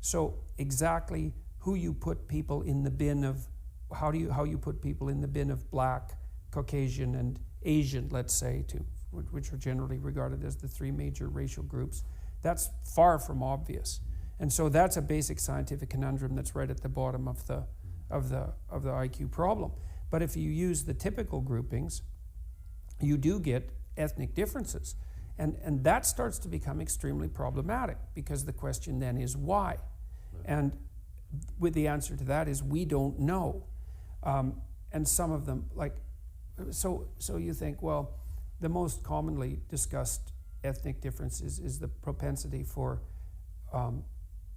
So exactly who you put people in the bin of, how you put people in the bin of Black, Caucasian, and Asian, let's say, which are generally regarded as the three major racial groups, that's far from obvious. And so that's a basic scientific conundrum that's right at the bottom of the IQ problem. But if you use the typical groupings, you do get ethnic differences. And that starts to become extremely problematic, because the question then is why? And with the answer to that is we don't know. And some of them, like, so you think, well, the most commonly discussed ethnic difference is the propensity for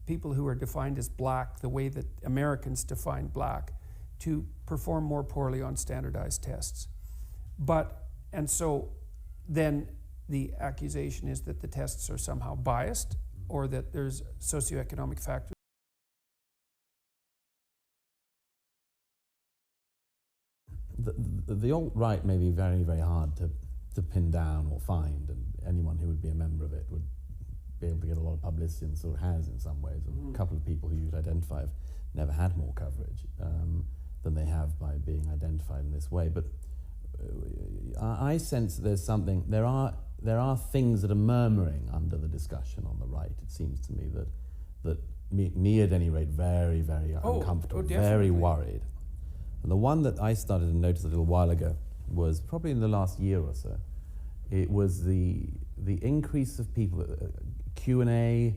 people who are defined as Black, the way that Americans define Black, to perform more poorly on standardized tests. And so then the accusation is that the tests are somehow biased, or that there's socioeconomic factors. The alt-right may be very, very hard to pin down or find, and anyone who would be a member of it would be able to get a lot of publicity, and sort of has in some ways. A couple of people who you'd identify have never had more coverage than they have by being identified in this way. But I sense there's something, there are things that are murmuring under the discussion on the right. It seems to me that me at any rate, very, very uncomfortable, very worried. And the one that I started to notice a little while ago was probably in the last year or so. It was the increase of people, Q&A,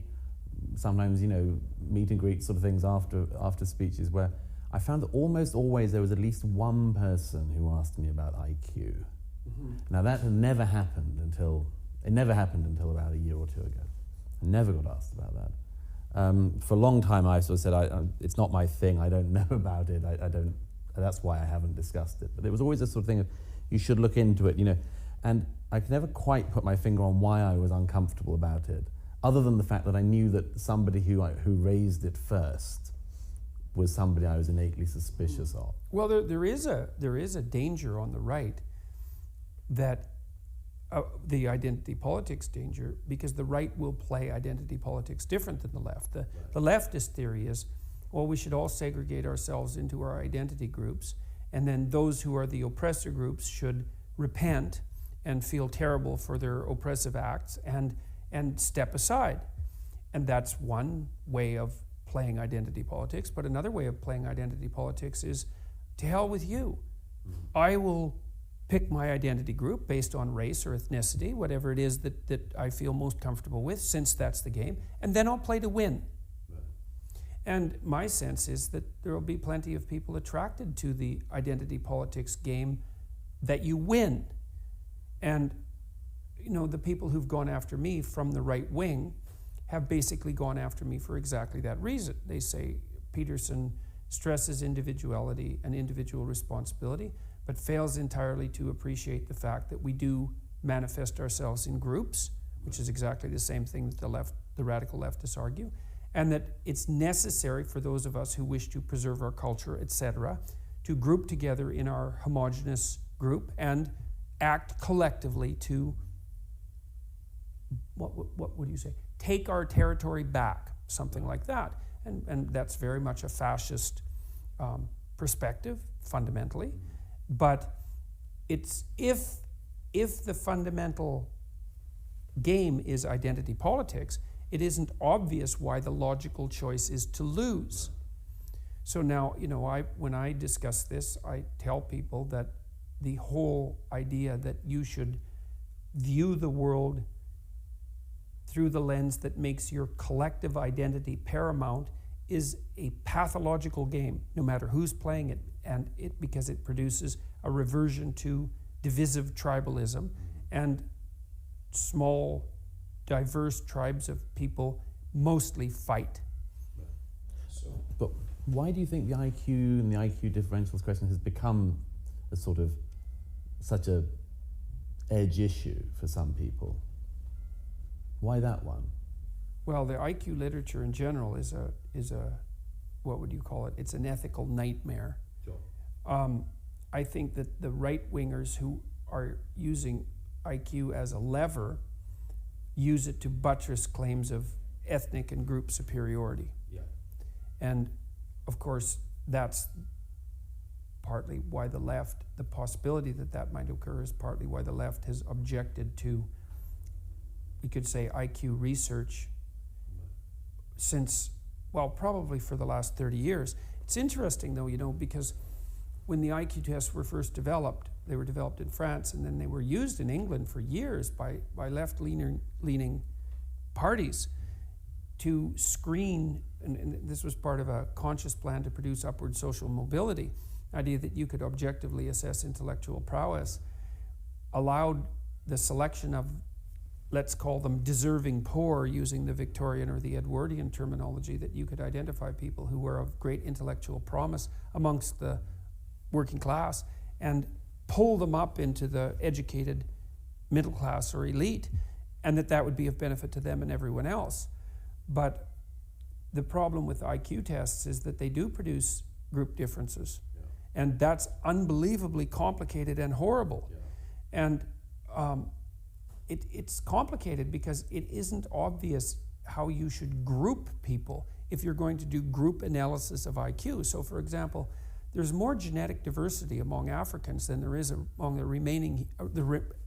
sometimes, meet and greet sort of things after speeches, where I found that almost always there was at least one person who asked me about IQ. Now that had never happened until about a year or two ago. I never got asked about that. For a long time I sort of said, it's not my thing, I don't know about it, I don't, that's why I haven't discussed it. But it was always a sort of thing of, you should look into it, and I could never quite put my finger on why I was uncomfortable about it, other than the fact that I knew that somebody who raised it first was somebody I was innately suspicious of. Well, there is a danger on the right, that the identity politics danger, because the right will play identity politics different than the left. The leftist theory is, well, we should all segregate ourselves into our identity groups, and then those who are the oppressor groups should repent and feel terrible for their oppressive acts and step aside. And that's one way of playing identity politics. But another way of playing identity politics is, to hell with you. I will pick my identity group based on race or ethnicity, whatever it is that I feel most comfortable with, since that's the game, and then I'll play to win. And my sense is that there will be plenty of people attracted to the identity politics game that you win. And the people who've gone after me from the right wing have basically gone after me for exactly that reason. They say Peterson stresses individuality and individual responsibility, but fails entirely to appreciate the fact that we do manifest ourselves in groups, which is exactly the same thing that the radical leftists argue, and that it's necessary for those of us who wish to preserve our culture, etc., to group together in our homogenous group and act collectively to, what would you say, take our territory back, something like that. And that's very much a fascist perspective, fundamentally. But it's if the fundamental game is identity politics, it isn't obvious why the logical choice is to lose. So now, when I discuss this, I tell people that the whole idea that you should view the world through the lens that makes your collective identity paramount is a pathological game, no matter who's playing it, because it produces a reversion to divisive tribalism, and small, diverse tribes of people mostly fight. But why do you think the IQ and the IQ differentials question has become a sort of such a edge issue for some people? Why that one? Well, the IQ literature in general is a what would you call it? It's an ethical nightmare. Sure. I think that the right-wingers who are using IQ as a lever use it to buttress claims of ethnic and group superiority. Yeah. And of course, that's partly why the left, the possibility that that might occur is partly why the left has objected to, we could say, IQ research since, well, probably for the last 30 years. It's interesting though, because when the IQ tests were first developed, they were developed in France, and then they were used in England for years by left-leaning parties to screen, and this was part of a conscious plan to produce upward social mobility, idea that you could objectively assess intellectual prowess, allowed the selection of, let's call them deserving poor, using the Victorian or the Edwardian terminology, that you could identify people who were of great intellectual promise amongst the working class and pull them up into the educated middle class or elite, and that would be of benefit to them and everyone else. But the problem with IQ tests is that they do produce group differences. Yeah. And that's unbelievably complicated and horrible. Yeah. And it's complicated because it isn't obvious how you should group people if you're going to do group analysis of IQ. So for example, there's more genetic diversity among Africans than there is among the remaining,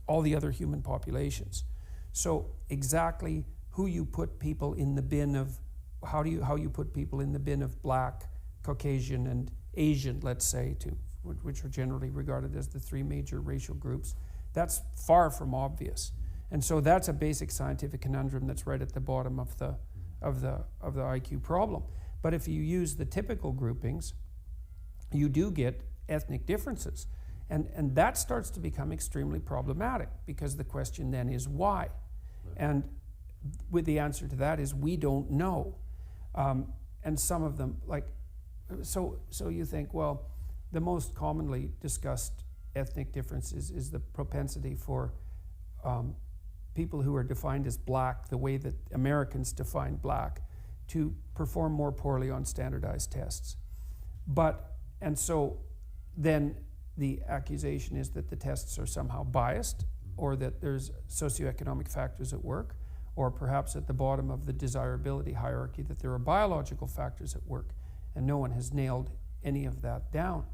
all the other human populations. So exactly who you put people in the bin of, how you put people in the bin of Black, Caucasian, and Asian, let's say, which are generally regarded as the three major racial groups, that's far from obvious. And so that's a basic scientific conundrum that's right at the bottom of the IQ problem. But if you use the typical groupings, you do get ethnic differences. And that starts to become extremely problematic, because the question then is why? Right. And with the answer to that is we don't know. And some of them, so you think, well, the most commonly discussed ethnic difference is the propensity for people who are defined as Black, the way that Americans define Black, to perform more poorly on standardized tests. And so then the accusation is that the tests are somehow biased, or that there's socioeconomic factors at work, or perhaps at the bottom of the desirability hierarchy that there are biological factors at work, and no one has nailed any of that down.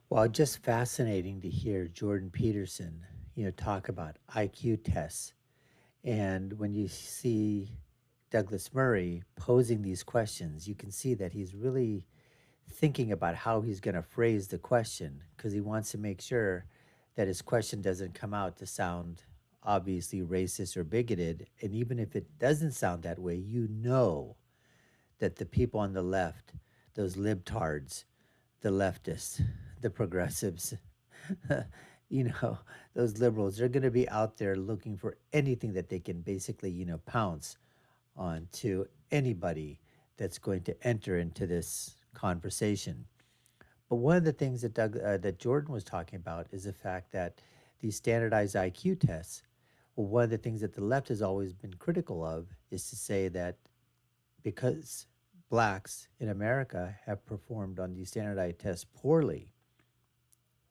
Well, just fascinating to hear Jordan Peterson, talk about IQ tests. And when you see Douglas Murray posing these questions, you can see that he's really thinking about how he's going to phrase the question, because he wants to make sure that his question doesn't come out to sound obviously racist or bigoted. And even if it doesn't sound that way, that the people on the left, those libtards, the leftists, the progressives, those liberals, they're going to be out there looking for anything that they can basically, pounce on to anybody that's going to enter into this conversation. But one of the things that that Jordan was talking about is the fact that these standardized IQ tests, well, one of the things that the left has always been critical of is to say that because Blacks in America have performed on these standardized tests poorly,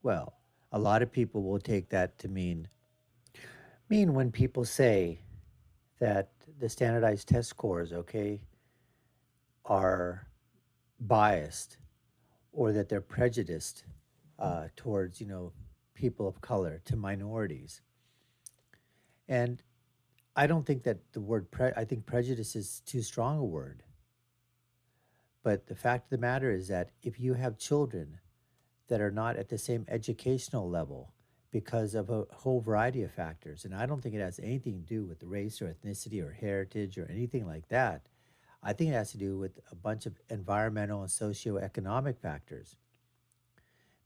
well, a lot of people will take that to mean when people say that the standardized test scores, are biased, or that they're prejudiced towards, people of color, to minorities. And I don't think that the word, I think prejudice is too strong a word. But the fact of the matter is that if you have children that are not at the same educational level because of a whole variety of factors, and I don't think it has anything to do with race or ethnicity or heritage or anything like that. I think it has to do with a bunch of environmental and socioeconomic factors.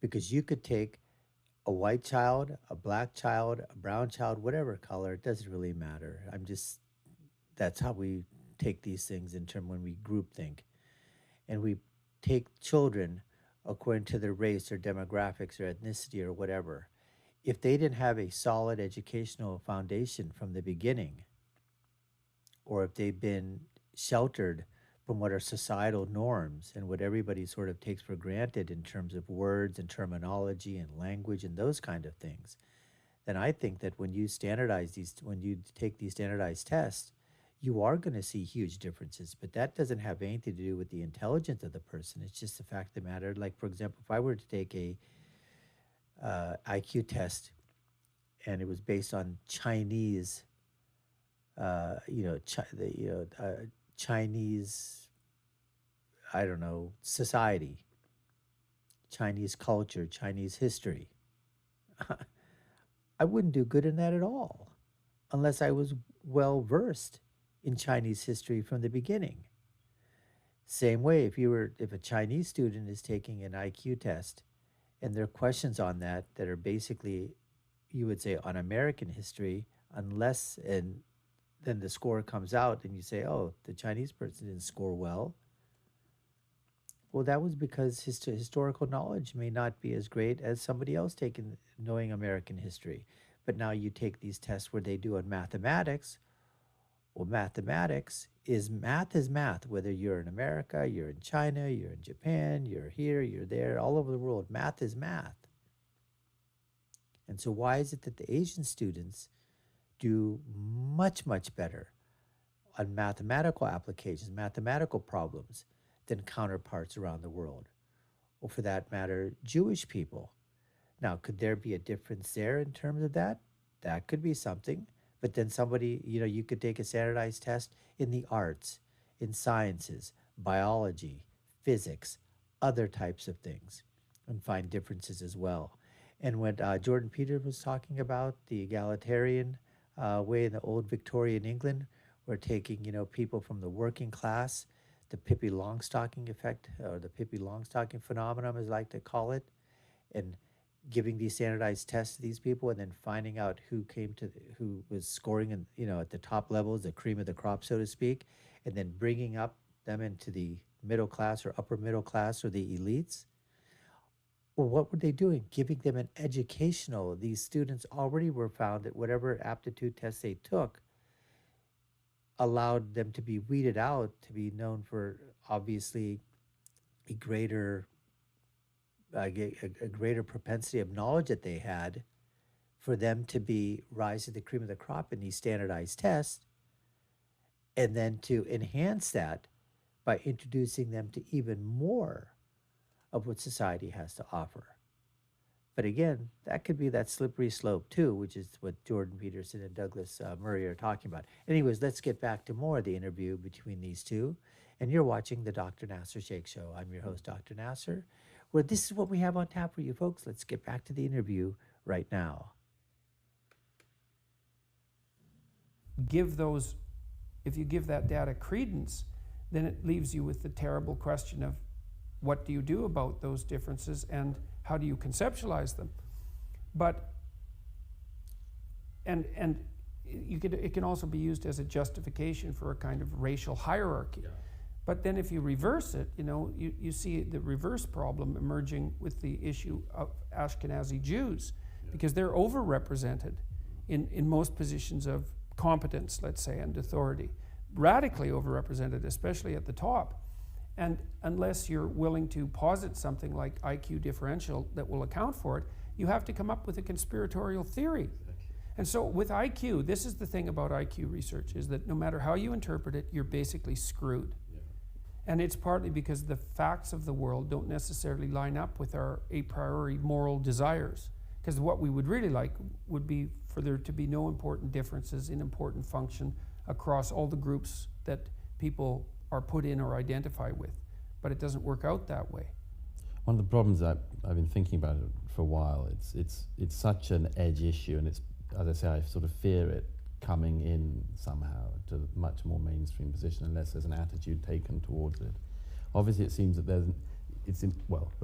Because you could take a white child, a Black child, a brown child, whatever color, it doesn't really matter. That's how we take these things in terms when we group think. And we take children according to their race or demographics or ethnicity or whatever. If they didn't have a solid educational foundation from the beginning, or if they've been sheltered from what are societal norms and what everybody sort of takes for granted in terms of words and terminology and language and those kind of things, then I think that when you when you take these standardized tests, you are going to see huge differences. But that doesn't have anything to do with the intelligence of the person. It's just the fact of the matter. Like, for example, if I were to take a IQ test and it was based on Chinese, Chinese, I don't know, society, Chinese culture, Chinese history, I wouldn't do good in that at all unless I was well versed in Chinese history from the beginning. Same way, if a Chinese student is taking an IQ test and there are questions on that are basically, you would say, on American history, then the score comes out and you say, oh, the Chinese person didn't score well. Well, that was because his historical knowledge may not be as great as somebody else knowing American history. But now you take these tests where they do on mathematics. Well, mathematics is math, whether you're in America, you're in China, you're in Japan, you're here, you're there, all over the world. Math is math. And so why is it that the Asian students do much, much better on mathematical applications, mathematical problems, than counterparts around the world? Or for that matter, Jewish people. Now, could there be a difference there in terms of that? That could be something. But then you could take a standardized test in the arts, in sciences, biology, physics, other types of things, and find differences as well. And when Jordan Peterson was talking about the egalitarian way in the old Victorian England, we're taking, people from the working class, the Pippi Longstocking effect, or the Pippi Longstocking phenomenon, as I like to call it, and giving these standardized tests to these people, and then finding out who was scoring at the top levels, the cream of the crop, so to speak, and then bringing up them into the middle class or upper middle class or the elites. Well, what were they doing? Giving them an educational. These students already were found that whatever aptitude tests they took allowed them to be weeded out, to be known for obviously a greater propensity of knowledge that they had, for them to rise to the cream of the crop in these standardized tests, and then to enhance that by introducing them to even more of what society has to offer. But again, that could be that slippery slope too, which is what Jordan Peterson and Douglas Murray are talking about. Anyways, let's get back to more of the interview between these two. And you're watching the Dr. Nasser Sheikh Show. I'm your host, Dr. Nasser, where this is what we have on tap for you folks. Let's get back to the interview right now. If you give that data credence, then it leaves you with the terrible question of what do you do about those differences and how do you conceptualize them? But it can also be used as a justification for a kind of racial hierarchy. Yeah. But then if you reverse it, you see the reverse problem emerging with the issue of Ashkenazi Jews, because they're overrepresented in most positions of competence, let's say, and authority. Radically overrepresented, especially at the top. And unless you're willing to posit something like IQ differential that will account for it, you have to come up with a conspiratorial theory. And so with IQ, this is the thing about IQ research, is that no matter how you interpret it, you're basically screwed. Yeah. And it's partly because the facts of the world don't necessarily line up with our a priori moral desires. Because what we would really like would be for there to be no important differences in important function across all the groups that people are put in or identify with. But it doesn't work out that way. One of the problems that I've been thinking about it for a while, it's such an edge issue, and it's, as I say, I sort of fear it coming in somehow to a much more mainstream position unless there's an attitude taken towards it. Obviously it seems that the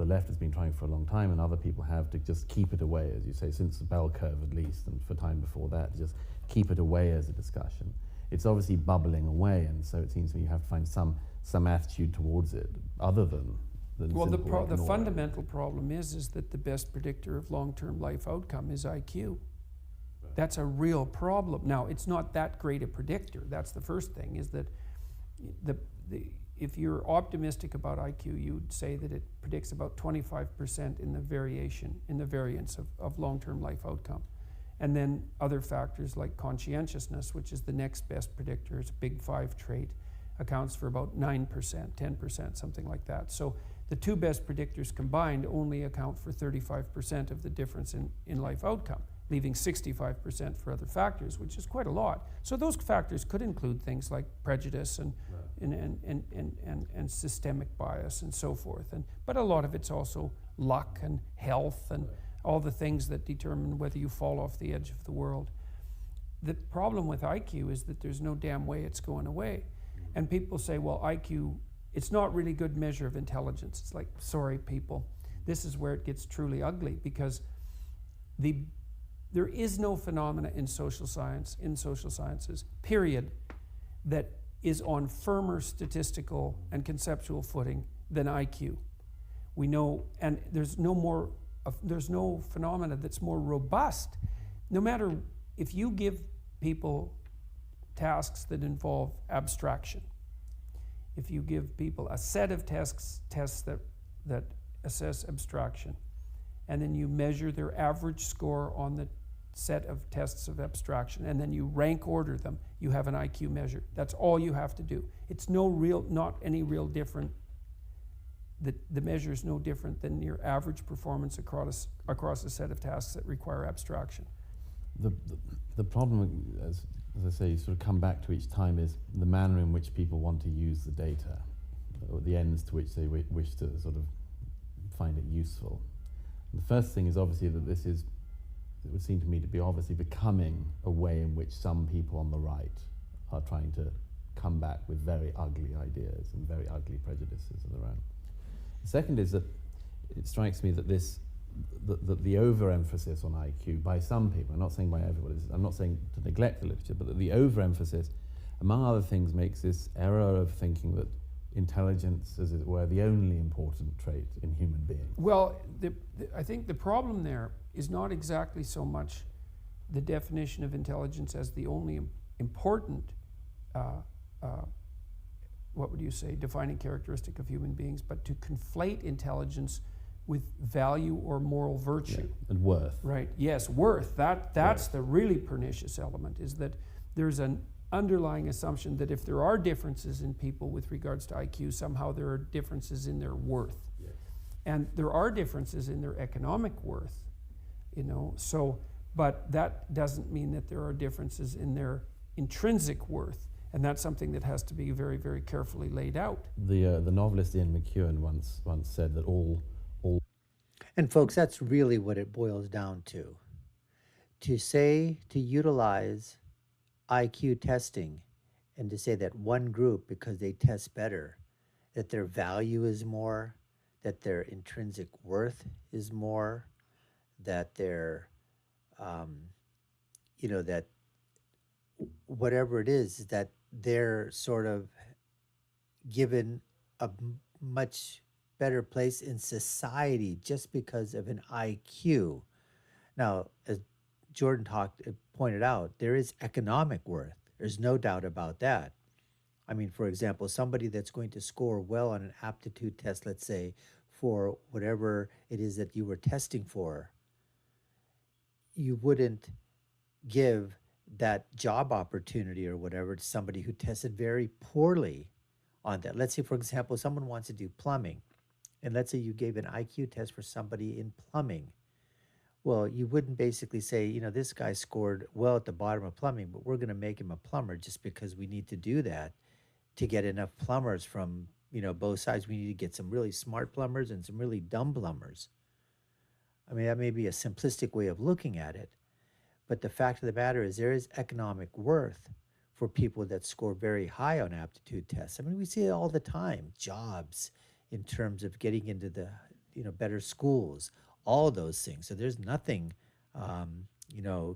left has been trying for a long time, and other people have, to just keep it away, as you say, since the bell curve at least, and for time before that, just keep it away as a discussion. It's obviously bubbling away, and so it seems to me you have to find some attitude towards it, other than well, the fundamental problem is that the best predictor of long-term life outcome is IQ. Right. That's a real problem. Now, it's not that great a predictor. That's the first thing, is that if you're optimistic about IQ, you'd say that it predicts about 25% in the variance of long-term life outcome. And then other factors like conscientiousness, which is the next best predictor, it's a big 5 trait, accounts for about 9%, 10%, something like that. So the two best predictors combined only account for 35% of the difference in life outcome, leaving 65% for other factors, which is quite a lot. So those factors could include things like prejudice and systemic bias and so forth. But a lot of it's also luck and health and all the things that determine whether you fall off the edge of the world. The problem with IQ is that there's no damn way it's going away. And people say, well, IQ, it's not really good measure of intelligence. It's like, sorry, people, this is where it gets truly ugly, because there is no phenomena in social sciences, period, that is on firmer statistical and conceptual footing than IQ. We know, and there's no phenomena that's more robust. No matter if you give people tasks that involve abstraction, if you give people a set of tests that assess abstraction, and then you measure their average score on the set of tests of abstraction, and then you rank order them, you have an IQ measure. That's all you have to do. It's not any real different. The measure is no different than your average performance across a set of tasks that require abstraction. The problem, as I say, you sort of come back to each time, is the manner in which people want to use the data, or the ends to which they wish to sort of find it useful. And the first thing is obviously that this is, it would seem to me to be obviously becoming a way in which some people on the right are trying to come back with very ugly ideas and very ugly prejudices of their own. The second is that it strikes me that the overemphasis on IQ by some people, I'm not saying by everybody, I'm not saying to neglect the literature, but that the overemphasis, among other things, makes this error of thinking that intelligence, as it were, the only important trait in human beings. Well, I think the problem there is not exactly so much the definition of intelligence as the only important, what would you say, defining characteristic of human beings, but to conflate intelligence with value or moral virtue. Yeah, and worth. Right, yes, worth. That's the really pernicious element, is that there's an underlying assumption that if there are differences in people with regards to IQ, somehow there are differences in their worth. Yes. And there are differences in their economic worth, but that doesn't mean that there are differences in their intrinsic worth. And that's something that has to be very, very carefully laid out. The novelist Ian McEwan once said that all. And folks, that's really what it boils down to. To utilize IQ testing and to say that one group, because they test better, that their value is more, that their intrinsic worth is more, that their, that whatever it is, that they're sort of given a much better place in society just because of an IQ. Now, as Jordan pointed out, there is economic worth. There's no doubt about that. I mean, for example, somebody that's going to score well on an aptitude test, let's say, for whatever it is that you were testing for, you wouldn't give that job opportunity or whatever to somebody who tested very poorly on that. Let's say, for example, someone wants to do plumbing, and let's say you gave an IQ test for somebody in plumbing. Well, you wouldn't basically say, this guy scored well at the bottom of plumbing, but we're going to make him a plumber just because we need to do that to get enough plumbers from, both sides. We need to get some really smart plumbers and some really dumb plumbers. I mean, that may be a simplistic way of looking at it, but the fact of the matter is there is economic worth for people that score very high on aptitude tests. I mean, we see it all the time, jobs in terms of getting into the, better schools, all those things. So there's nothing,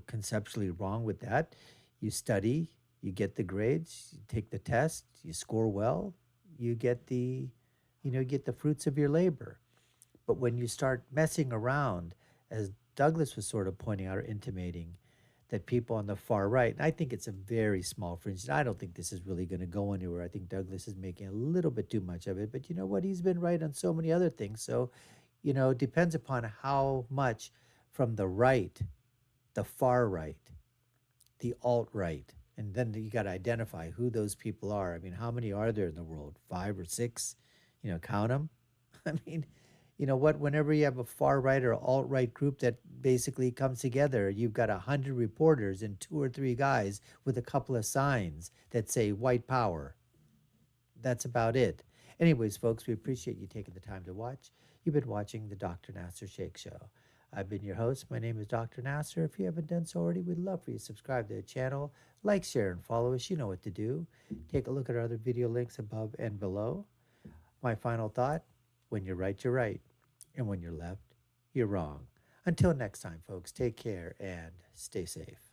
conceptually wrong with that. You study, you get the grades, you take the test, you score well, you get the fruits of your labor. But when you start messing around, as Douglas was sort of pointing out or intimating, that people on the far right, and I think it's a very small fringe. I don't think this is really going to go anywhere. I think Douglas is making a little bit too much of it, but you know what? He's been right on so many other things. So, it depends upon how much from the right, the far right, the alt right, and then you got to identify who those people are. I mean, how many are there in the world? 5 or 6? Count them. I mean, whenever you have a far right or alt right group that basically comes together, you've got 100 reporters and 2 or 3 guys with a couple of signs that say white power. That's about it. Anyways, folks, we appreciate you taking the time to watch. You've been watching the Dr. Nasser Sheikh Show. I've been your host. My name is Dr. Nasser. If you haven't done so already, we'd love for you to subscribe to the channel, like, share, and follow us. You know what to do. Take a look at our other video links above and below. My final thought, when you're right, you're right. And when you're left, you're wrong. Until next time, folks, take care and stay safe.